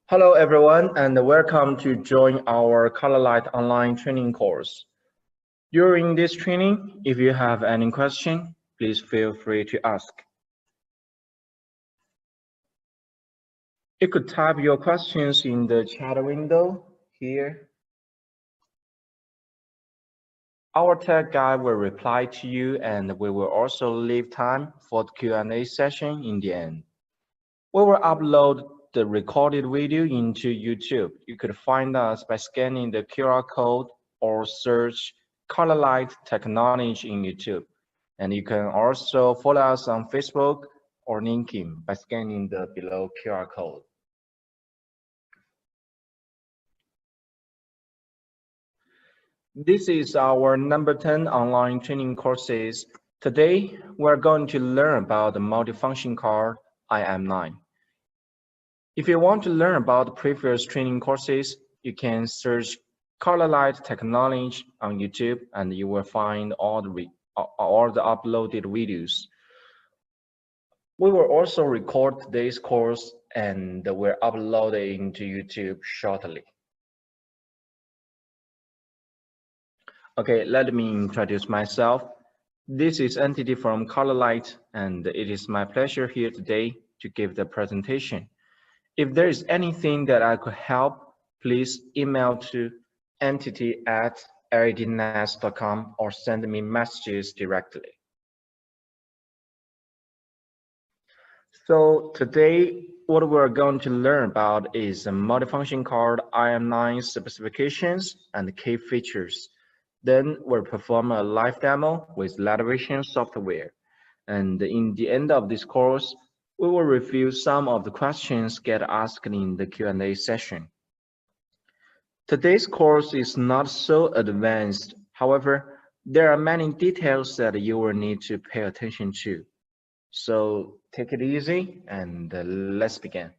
Hello everyone and welcome to join our Colorlight online training course. During this training, if you have any question, please feel free to ask. You could type your questions in the chat window here. Our tech guy will reply to you and we will also leave time for the Q&A session in the end. We will upload the recorded video into YouTube. You could find us by scanning the QR code or search Colorlight Technology in YouTube. And you can also follow us on Facebook or LinkedIn by scanning the below QR code. This is our number 10 online training courses. Today, we're going to learn about the multifunction card iM9. If you want to learn about previous training courses, you can search Colorlight Technology on YouTube and you will find all the uploaded videos. We will also record today's course and we'll upload it into YouTube shortly. Okay, let me introduce myself. This is Entity from Colorlight and it is my pleasure here today to give the presentation. If there is anything that I could help, please email to entity@ldnest.com or send me messages directly. So today, what we're going to learn about is the multifunction card iM9 specifications and key features. Then we'll perform a live demo with LiDAR software. And in the end of this course, we will review some of the questions get asked in the Q&A session. Today's course is not so advanced. However, there are many details that you will need to pay attention to. So take it easy and let's begin.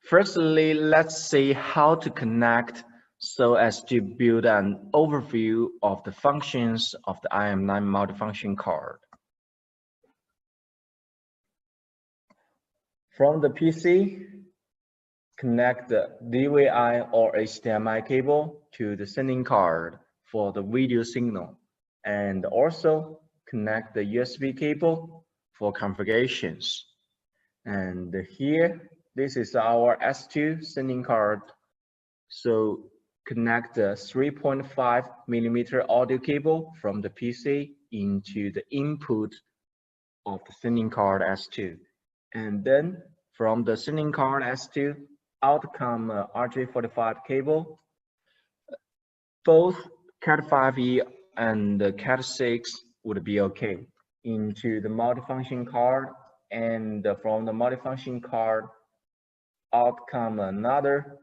Firstly, let's see how to connect so as to build an overview of the functions of the iM9 multifunction card. From the PC, connect the DVI or HDMI cable to the sending card for the video signal, and also connect the USB cable for configurations. And here, this is our S2 sending card. So connect the 3.5mm audio cable from the PC into the input of the sending card S2. And then from the sending card S2, out come RJ45 cable. Both Cat5e and Cat6 would be okay into the multifunction card, and from the multifunction card, out come another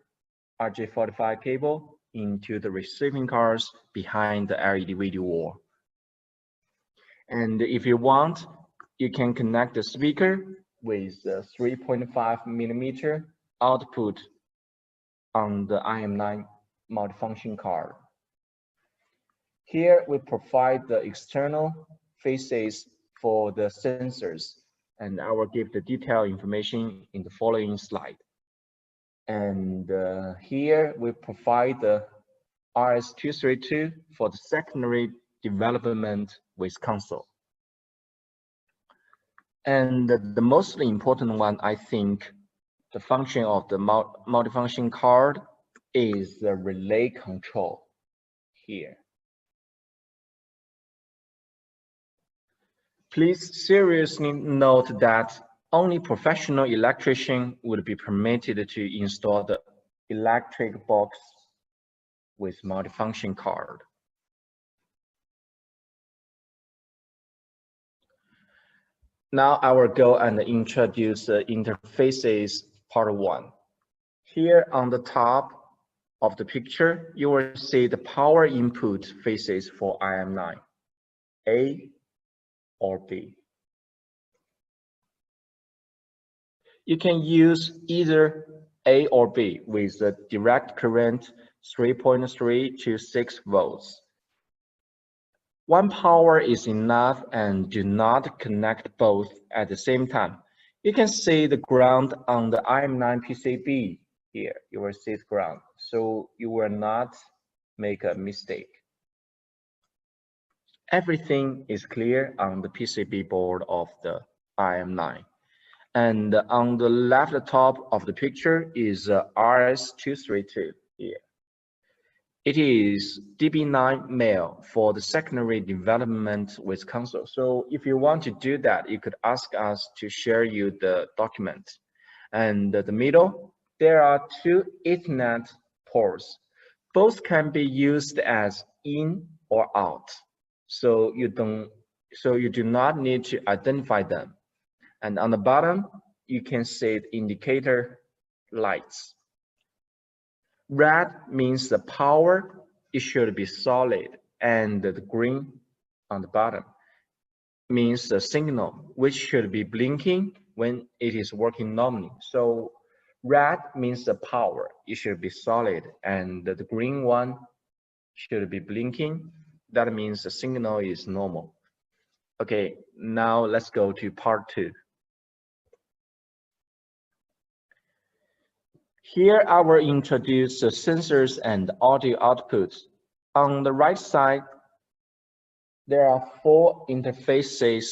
RJ45 cable into the receiving cards behind the LED video wall. And if you want, you can connect the speaker with the 3.5mm output on the iM9 multifunction card. Here we provide the external faces for the sensors, and I will give the detailed information in the following slide. And here we provide the RS-232 for the secondary development with console. And the most important one, I think, the function of the multifunction card is the relay control here. Please seriously note that only professional electrician would be permitted to install the electric box with multifunction card. Now I will go and introduce the interfaces part 1. Here on the top of the picture, you will see the power input faces for iM9, A or B. You can use either A or B with the direct current 3.3 to 6 volts. One power is enough, and do not connect both at the same time. You can see the ground on the iM9 PCB here. You will see the ground, so you will not make a mistake. Everything is clear on the PCB board of the iM9. And on the left top of the picture is RS232 here. It is DB9 mail for the secondary development with console. So if you want to do that, you could ask us to share you the document. And the middle, there are two Ethernet ports. Both can be used as in or out. So you do not need to identify them. And on the bottom, you can see the indicator lights. Red means the power, it should be solid, and the green on the bottom means the signal, which should be blinking when it is working normally. So red means the power, it should be solid, and the green one should be blinking. That means the signal is normal. Okay, now let's go to part 2. Here I will introduce the sensors and audio outputs. On the right side, there are 4 interfaces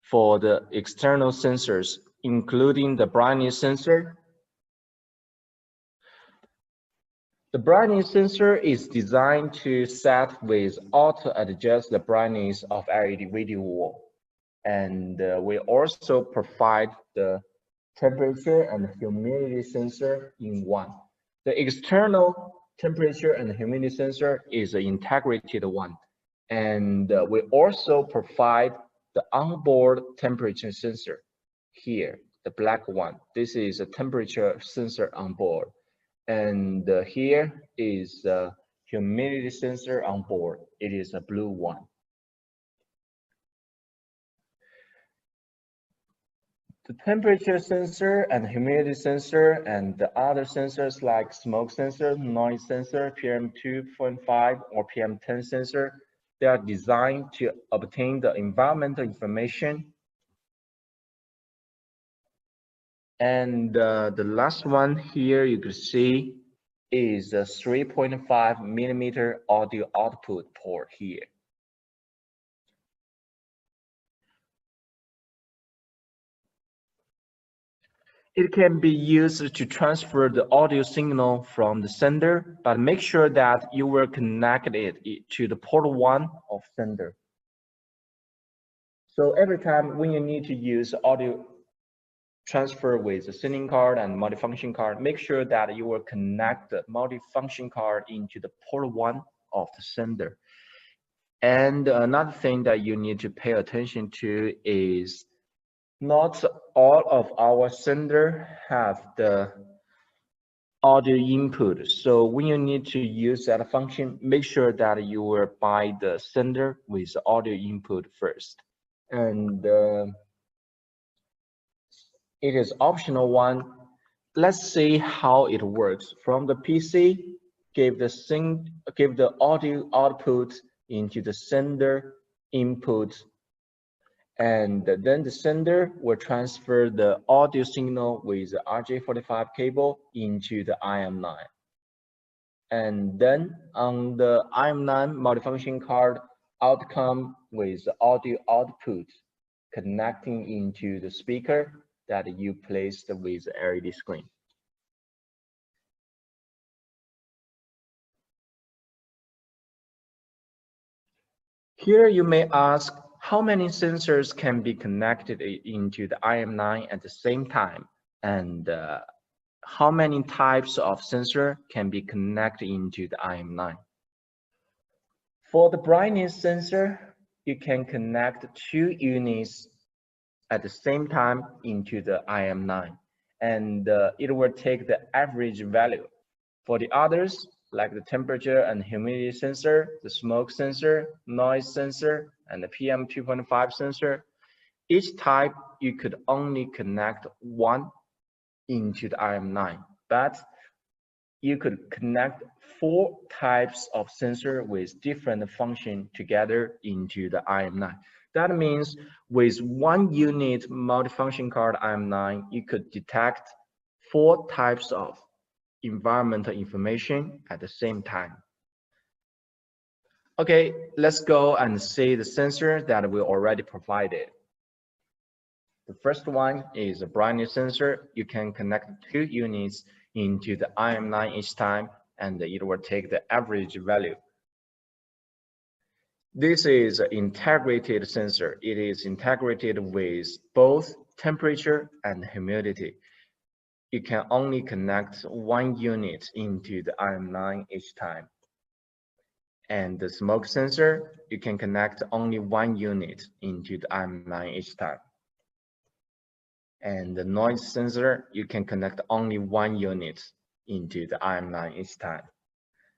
for the external sensors, including the brightness sensor. The brightness sensor is designed to set with auto-adjust the brightness of LED video wall. And we also provide the temperature and humidity sensor in one. The external temperature and humidity sensor is an integrated one. And we also provide the onboard temperature sensor here, the black one. This is a temperature sensor on board. And here is the humidity sensor on board. It is a blue one. The temperature sensor and humidity sensor and the other sensors like smoke sensor, noise sensor, PM2.5 or PM10 sensor, they are designed to obtain the environmental information. And the last one here you could see is a 3.5 millimeter audio output port here. It can be used to transfer the audio signal from the sender, but make sure that you will connect it to the port 1 of sender. So every time when you need to use audio transfer with the sending card and multifunction card, make sure that you will connect the multifunction card into the port 1 of the sender. And another thing that you need to pay attention to is not all of our sender have the audio input. So when you need to use that function, make sure that you will buy the sender with audio input first. And it is optional one. Let's see how it works. From the PC, give the audio output into the sender input, and then the sender will transfer the audio signal with the RJ45 cable into the iM9. And then on the iM9 multifunction card, outcome with the audio output connecting into the speaker that you placed with the LED screen. Here you may ask, how many sensors can be connected into the iM9 at the same time? And how many types of sensor can be connected into the iM9? For the brightness sensor, you can connect 2 units at the same time into the iM9, and it will take the average value. For the others, like the temperature and humidity sensor, the smoke sensor, noise sensor, and the PM2.5 sensor, each type you could only connect 1 into the iM9, but you could connect 4 types of sensor with different function together into the iM9. That means with 1 unit multifunction card iM9, you could detect 4 types of environmental information at the same time. Okay, let's go and see the sensor that we already provided. The first one is a brightness sensor. You can connect 2 units into the iM9 each time, and it will take the average value. This is an integrated sensor. It is integrated with both temperature and humidity. You can only connect 1 unit into the iM9 each time. And the smoke sensor, you can connect only 1 unit into the iM9 each time. And the noise sensor, you can connect only 1 unit into the iM9 each time.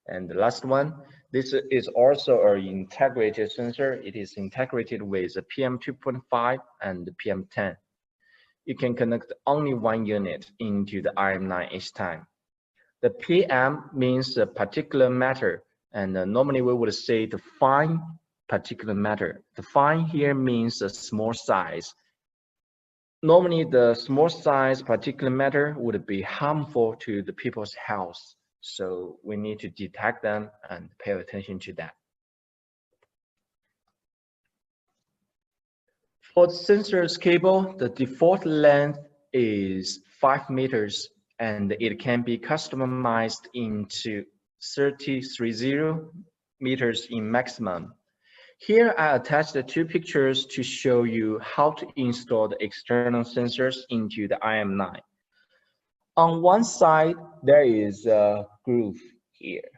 And the last one, this is also an integrated sensor. It is integrated with the PM2.5 and the PM10. You can connect only 1 unit into the iM9 each time. The PM means the particulate matter, and normally we would say the fine particulate matter. The fine here means the small size. Normally, the small size particulate matter would be harmful to the people's health. So we need to detect them and pay attention to that. For the sensor's cable, the default length is 5 meters, and it can be customized into 30 meters in maximum. Here I attached the 2 pictures to show you how to install the external sensors into the iM9. On one side, there is a groove here.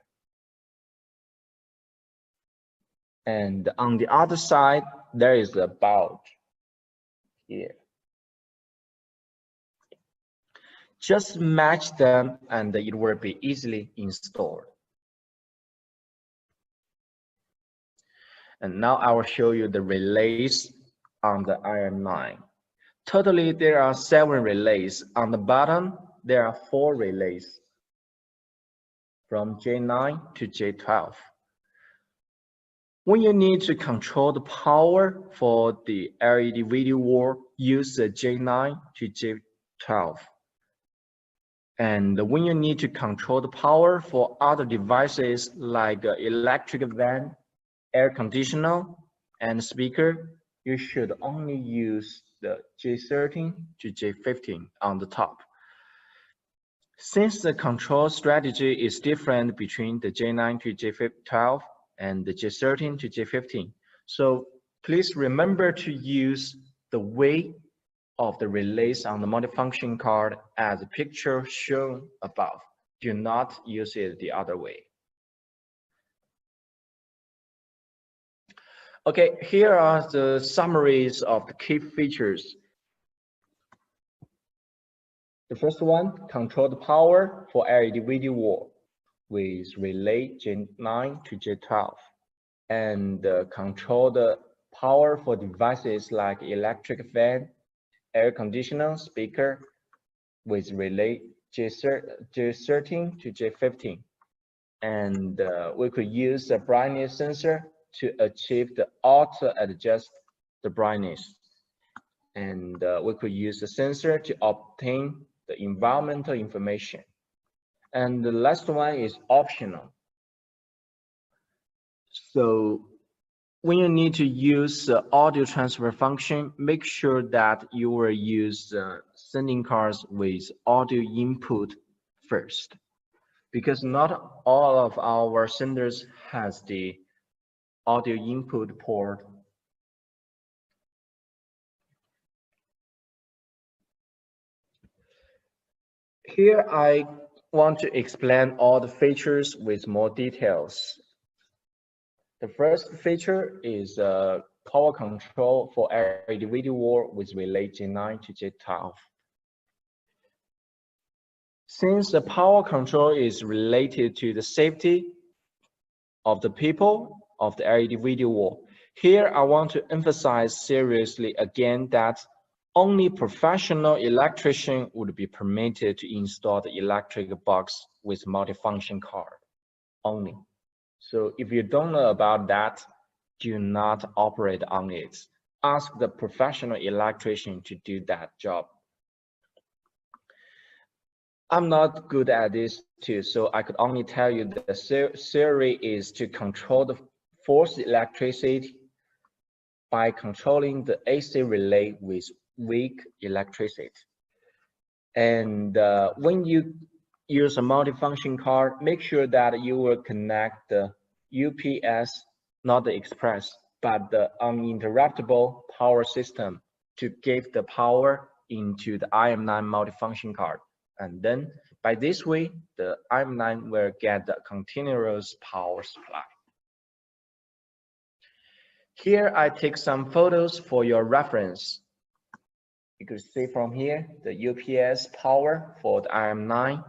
And on the other side, there is a bulge here. Just match them and it will be easily installed. And now I will show you the relays on the iM9. Totally, there are 7 relays. On the bottom, there are 4 relays from J9 to J12. When you need to control the power for the LED video wall, use the J9 to J12. And when you need to control the power for other devices like electric fan, air conditioner, and speaker, you should only use the J13 to J15 on the top. Since the control strategy is different between the J9 to J12 and the J13 to J15, so please remember to use the way of the relays on the multifunction card as the picture shown above. Do not use it the other way. Okay, here are the summaries of the key features. The first one, control the power for LED video wall with relay J9 to J12, and control the power for devices like electric fan, air conditioner, speaker with relay J13 to J15. And we could use the brightness sensor to achieve the auto adjust the brightness. And we could use the sensor to obtain the environmental information. And the last one is optional. So when you need to use the audio transfer function, make sure that you will use sending cards with audio input first, because not all of our senders has the audio input port. Here I want to explain all the features with more details. The first feature is power control for LED video wall with relay J9 to J12. Since the power control is related to the safety of the people of the LED video wall, here I want to emphasize seriously again that only professional electrician would be permitted to install the electric box with multifunction card only. So if you don't know about that, do not operate on it. ask the professional electrician to do that job. I'm not good at this too, so I could only tell you the theory is to control the forced electricity by controlling the AC relay with weak electricity. And when you use a multifunction card, make sure that you will connect the UPS, not the express, but the uninterruptible power system to give the power into the iM9 multifunction card. And then by this way, the iM9 will get the continuous power supply. Here I take some photos for your reference. You could see from here the UPS power for the iM9,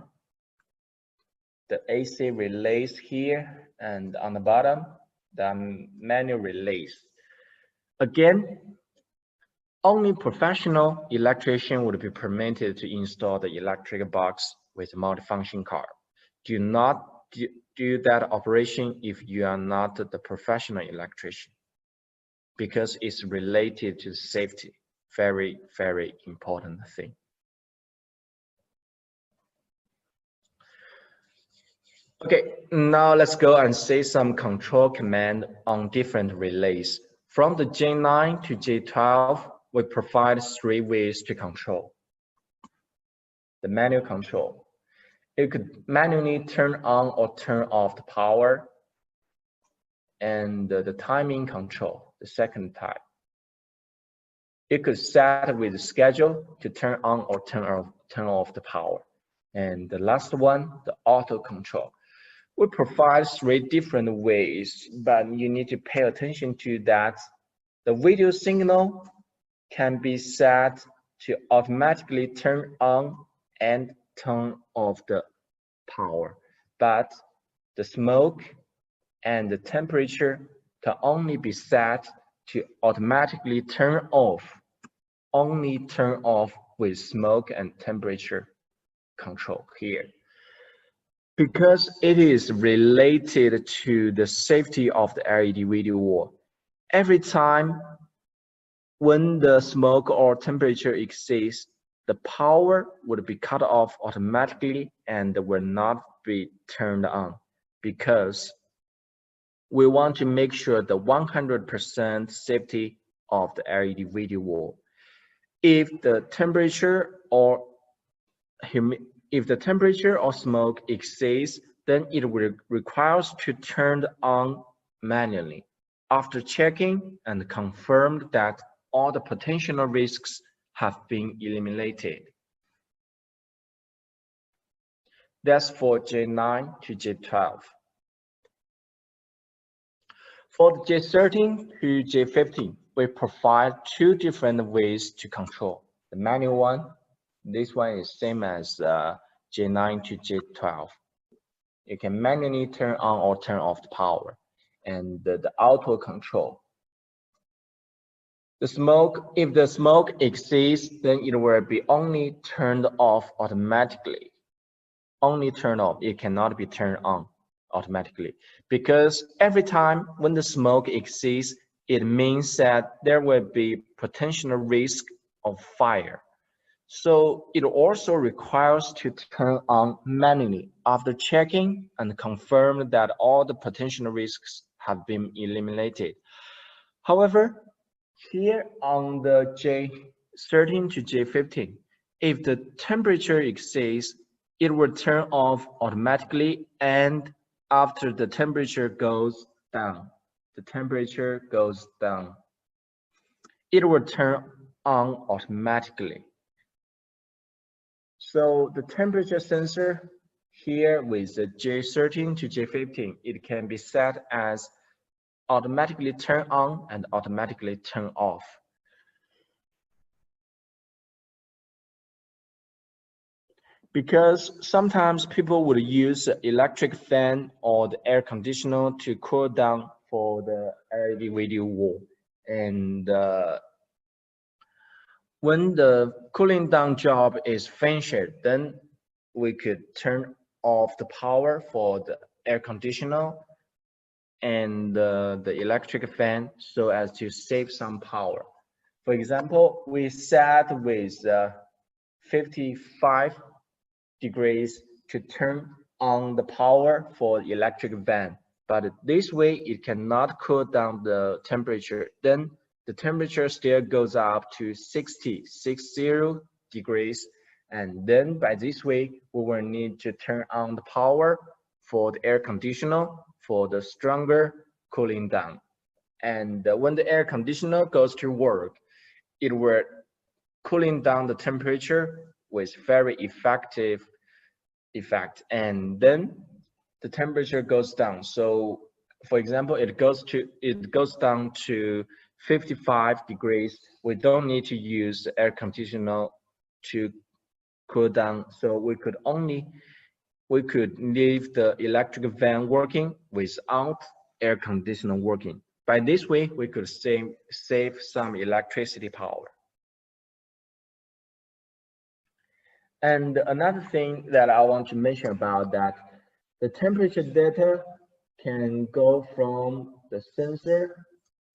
the AC relays here, and on the bottom, the manual relays. Again, only professional electrician would be permitted to install the electric box with a multifunction card. Do not do that operation if you are not the professional electrician, because it's related to safety. Very, very important thing. Okay, now let's go and see some control command on different relays. From the J9 to J12, we provide 3 ways to control. The manual control. You could manually turn on or turn off the power, and the timing control, the second type. You could set with the schedule to turn on or turn off the power. And the last one, the auto control. We provide 3 different ways, but you need to pay attention to that. The video signal can be set to automatically turn on and turn off the power, but the smoke and the temperature can only be set to automatically turn off, only turn off with smoke and temperature control here. Because it is related to the safety of the LED video wall. Every time when the smoke or temperature exceeds, the power would be cut off automatically and will not be turned on, because we want to make sure the 100% safety of the LED video wall. If the temperature or smoke exceeds, then it will require us to turn on manually after checking and confirmed that all the potential risks have been eliminated. That's for J9 to J12. For the J13 to J15, we provide 2 different ways to control. The manual one, this one is same as J9 to J12. You can manually turn on or turn off the power. And the auto control. The smoke, if the smoke exceeds, then it will be only turned off automatically. Only turn off, it cannot be turned on automatically. Because every time when the smoke exceeds, it means that there will be potential risk of fire. So it also requires to turn on manually after checking and confirm that all the potential risks have been eliminated. However, here on the J13 to J15, if the temperature exceeds, it will turn off automatically, and after the temperature goes down, it will turn on automatically. So the temperature sensor here with the J13 to J15, it can be set as automatically turn on and automatically turn off. Because sometimes people would use the electric fan or the air conditioner to cool down for the LED video wall. And when the cooling down job is finished, then we could turn off the power for the air conditioner and the electric fan so as to save some power. For example, we set with 55 degrees to turn on the power for the electric fan, but this way it cannot cool down the temperature. Then the temperature still goes up to 60 degrees, and then by this way we will need to turn on the power for the air conditioner for the stronger cooling down. And when the air conditioner goes to work, it will cooling down the temperature with very effective effect, and then the temperature goes down. So for example, it goes down to 55 degrees. We don't need to use the air conditioner to cool down, so we could leave the electric fan working without air conditioner working. By this way, we could save some electricity power. And another thing that I want to mention about that, the temperature data can go from the sensor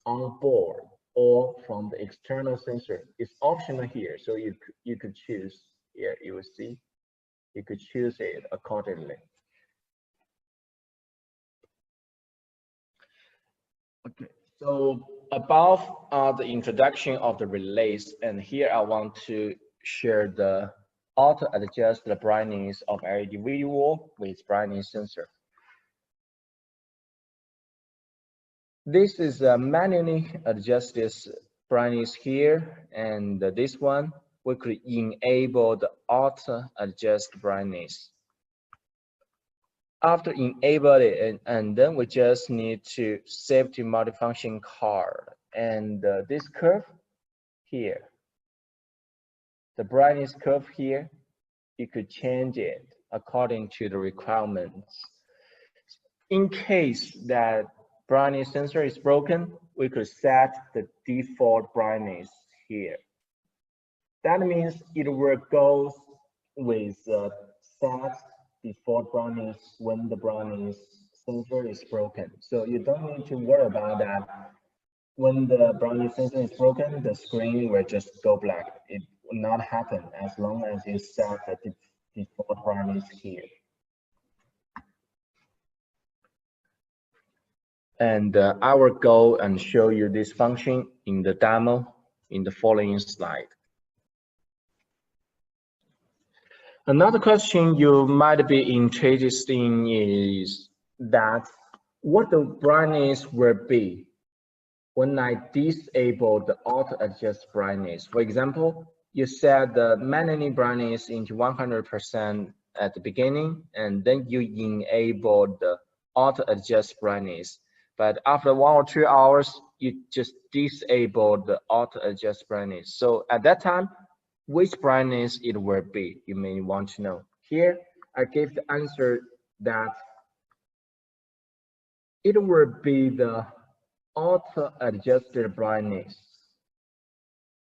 on board or from the external sensor. It's optional here, so you could choose. Here you will see, you could choose it accordingly. Okay, so above are the introduction of the relays, and here I want to share the auto-adjust the brightness of LED video wall with brightness sensor. This is a manually adjust this brightness here, and this one we could enable the auto-adjust brightness. After enable it, and then we just need to safety multifunction card, and this curve here, the brightness curve here, you could change it according to the requirements. In case that brightness sensor is broken, we could set the default brightness here. That means it will go with set default brightness when the brightness sensor is broken. So you don't need to worry about that. When the brightness sensor is broken, the screen will just go black. It will not happen as long as you set the default brightness here. And I will go and show you this function in the demo in the following slide. Another question you might be interested in is that what the brightness will be when I disable the auto adjust brightness. For example, you set the manually brightness into 100% at the beginning, and then you enable the auto adjust brightness. But after 1 or 2 hours, you just disable the auto adjust brightness. So at that time, which brightness it will be, you may want to know. Here, I gave the answer that it will be the auto-adjusted brightness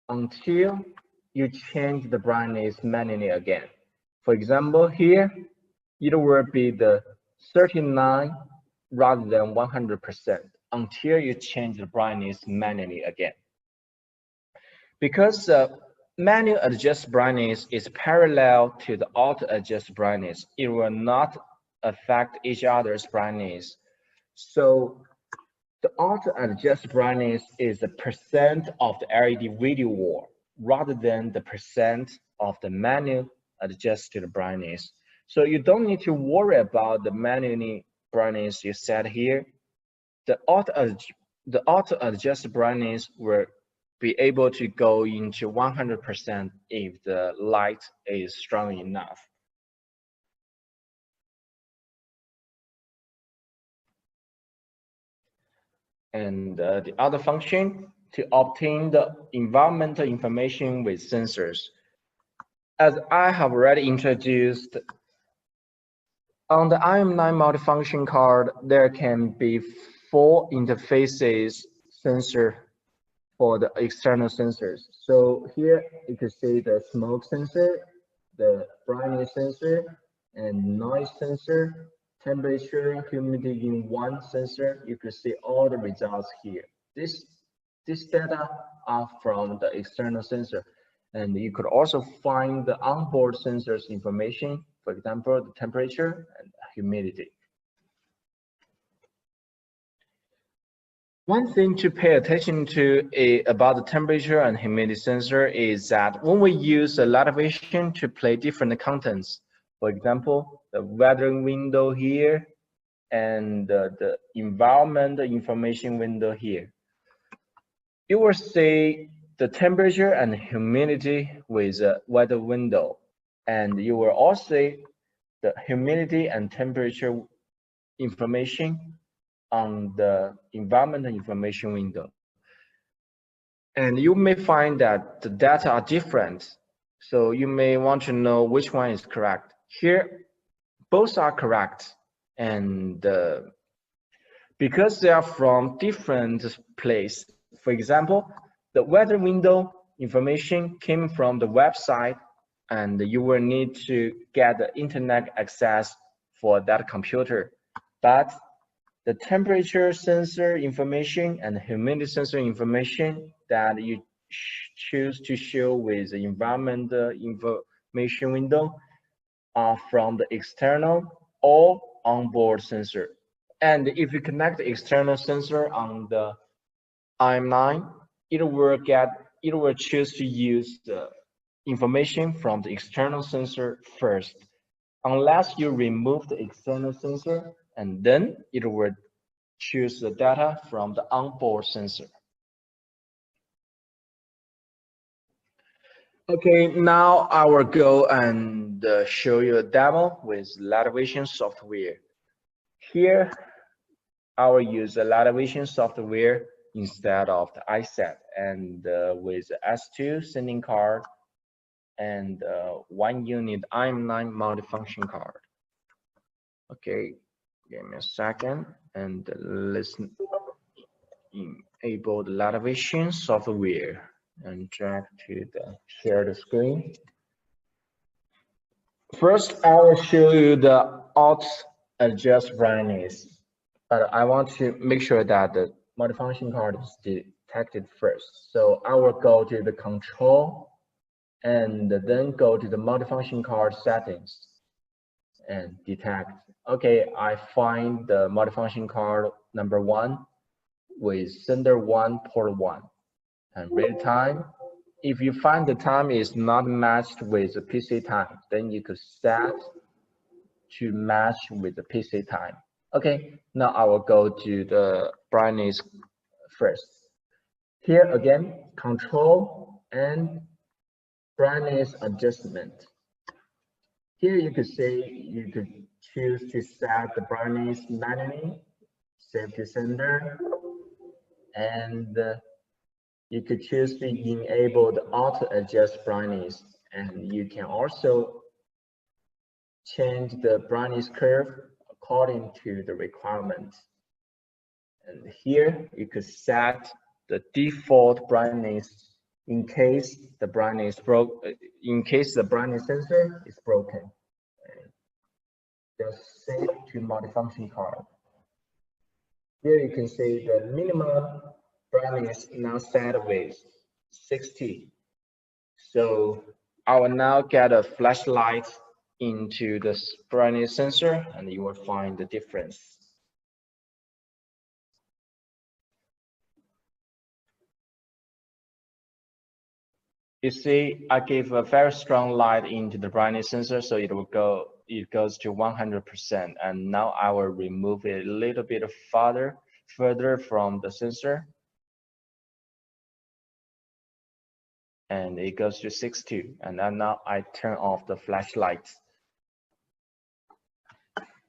until you change the brightness manually again. For example, here, it will be the 39 rather than 100% until you change the brightness manually again. Because manual adjust brightness is parallel to the auto adjust brightness, it will not affect each other's brightness. So the auto adjust brightness is the percent of the LED video wall rather than the percent of the manual adjusted brightness. So you don't need to worry about the manually brightness you set here. The auto adjust brightness will be able to go into 100% if the light is strong enough. And the other function, to obtain the environmental information with sensors. As I have already introduced, on the iM9 multifunction card, there can be 4 interfaces sensor for the external sensors. So here you can see the smoke sensor, the brightness sensor, and noise sensor, temperature, humidity in one sensor. You can see all the results here. This data are from the external sensor. And you could also find the onboard sensors information, for example, the temperature and humidity. One thing to pay attention to about the temperature and humidity sensor is that when we use a elevation to play different contents, for example, the weather window here and the environment information window here, you will see the temperature and humidity with a weather window, and you will also see the humidity and temperature information on the environment information window. And you may find that the data are different, so you may want to know which one is correct. Here, both are correct, and because they are from different place. For example, the weather window information came from the website, and you will need to get the internet access for that computer. But the temperature sensor information and humidity sensor information that you choose to show with the environment information window are from the external or onboard sensor. And if you connect the external sensor on the iM9, it will choose to use the information from the external sensor first, unless you remove the external sensor, and then it will choose the data from the onboard sensor. Okay, now I will go and show you a demo with light vision software. Here, I will use the light vision software instead of the iSet, and with S2 sending card and 1 unit iM9 multi-function card. Okay, give me a second and listen. Enable the light vision software and drag to the shared screen. First, I will show you the auto adjust brightness, but I want to make sure that the multifunction card is detected first. So I will go to the control and then go to the multifunction card settings and detect. Okay, I find the multifunction card number 1 with sender 1 port 1 and read time. If you find the time is not matched with the PC time, then you could set to match with the PC time. Okay, now I will go to the brightness first. Here again, control and brightness adjustment. Here you could say you could choose to set the brightness manually, save to sender, and you could choose to enable the auto adjust brightness, and you can also change the brightness curve according to the requirement. And here you could set the default brightness in case the brightness sensor is broken. And just save to multifunction card. Here you can see the minimum brightness now set with 60. So I will now get a flashlight into the brightness sensor, and you will find the difference. You see, I gave a very strong light into the brightness sensor, so it goes to 100%. And now I will remove it a little bit further from the sensor, and it goes to 60. And then now I turn off the flashlight.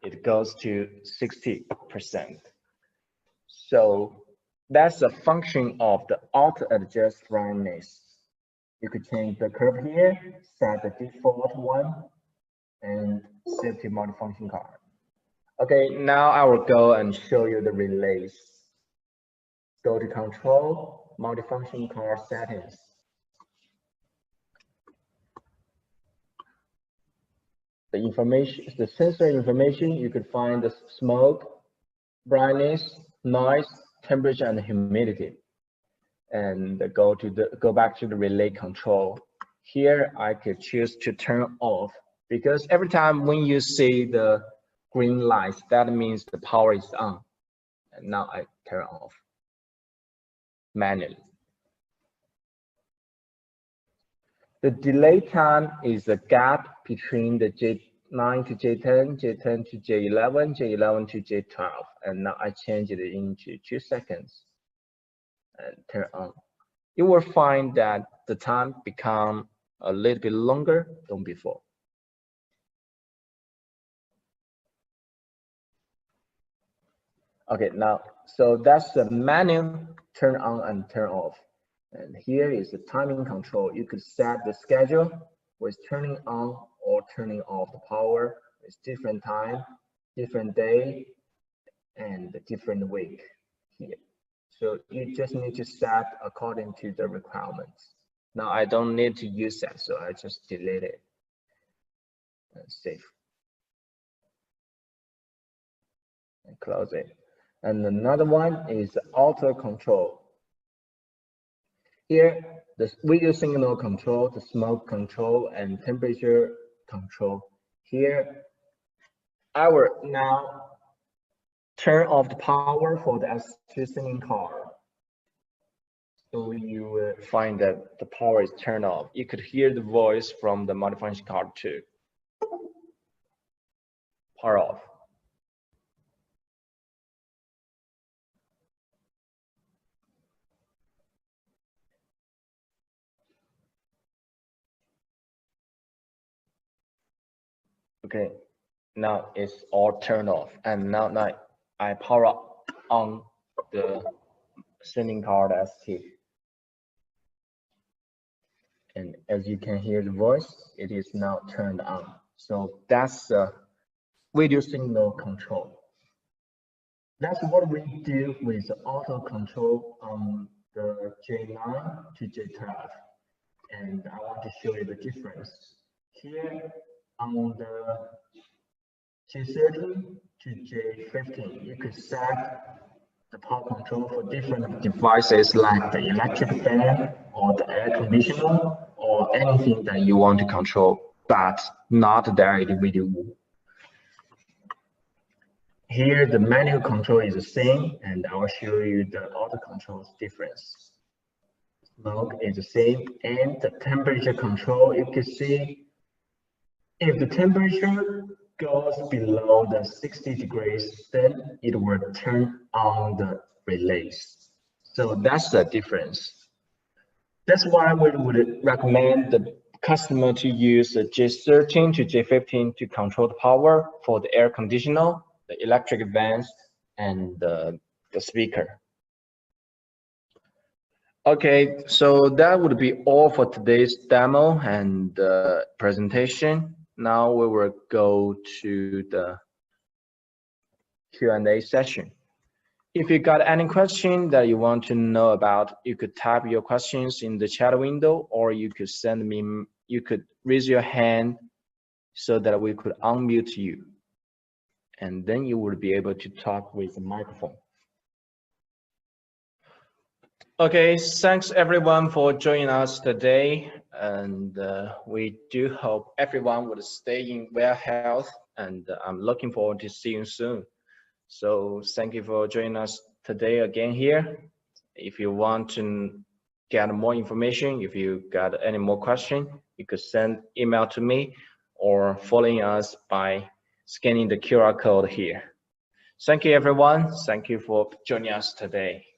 It goes to 60%. So that's a function of the auto adjust brightness. You could change the curve here, set the default one, and save to multifunction card. Okay, now I will go and show you the relays. Go to control, multifunction card settings. The sensor information, you could find the smoke, brightness, noise, temperature, and humidity. and go back to the relay control. Here I could choose to turn off, because every time when you see the green lights, that means the power is on. And now I turn off manually. The delay time is the gap between the J9 to J10, J10 to J11, J11 to J12. And now I change it into 2 seconds and turn on. You will find that the time become a little bit longer than before. Okay, now, so that's the menu turn on and turn off. And here is the timing control. You could set the schedule with turning on or turning off the power with different time, different day, and different week here. So you just need to set according to the requirements. Now I don't need to use that, so I just delete it and save and close it. And another one is auto control. Here, the video signal control, the smoke control, and temperature control. Here, I will now turn off the power for the S2 singing card. So you will find that the power is turned off. You could hear the voice from the multifunction card too. Power off. Okay, now it's all turned off, and now I power on the sending card ST. And as you can hear the voice, it is now turned on. So that's the video signal control. That's what we do with auto control on the J9 to J12. And I want to show you the difference. Here on the J13 to J15, you could set the power control for different devices like the electric fan or the air conditioner or anything that you want to control, but not direct video. Here, the manual control is the same, and I will show you the auto control's difference. Smoke is the same, and the temperature control, you can see if the temperature goes below the 60 degrees, then it will turn on the relays. So that's the difference. That's why we would recommend the customer to use the J13 to J15 to control the power for the air conditioner, the electric vents, and the speaker. Okay, so that would be all for today's demo and presentation. Now we will go to the Q&A session. If you got any question that you want to know about, you could type your questions in the chat window, or you could send me, you could raise your hand so that we could unmute you. And then you will be able to talk with the microphone. Okay, thanks everyone for joining us today. And we do hope everyone would stay in well health, and I'm looking forward to seeing you soon. So thank you for joining us today again here. If you want to get more information, if you got any more questions, you could send email to me or following us by scanning the QR code here. Thank you everyone. Thank you for joining us today.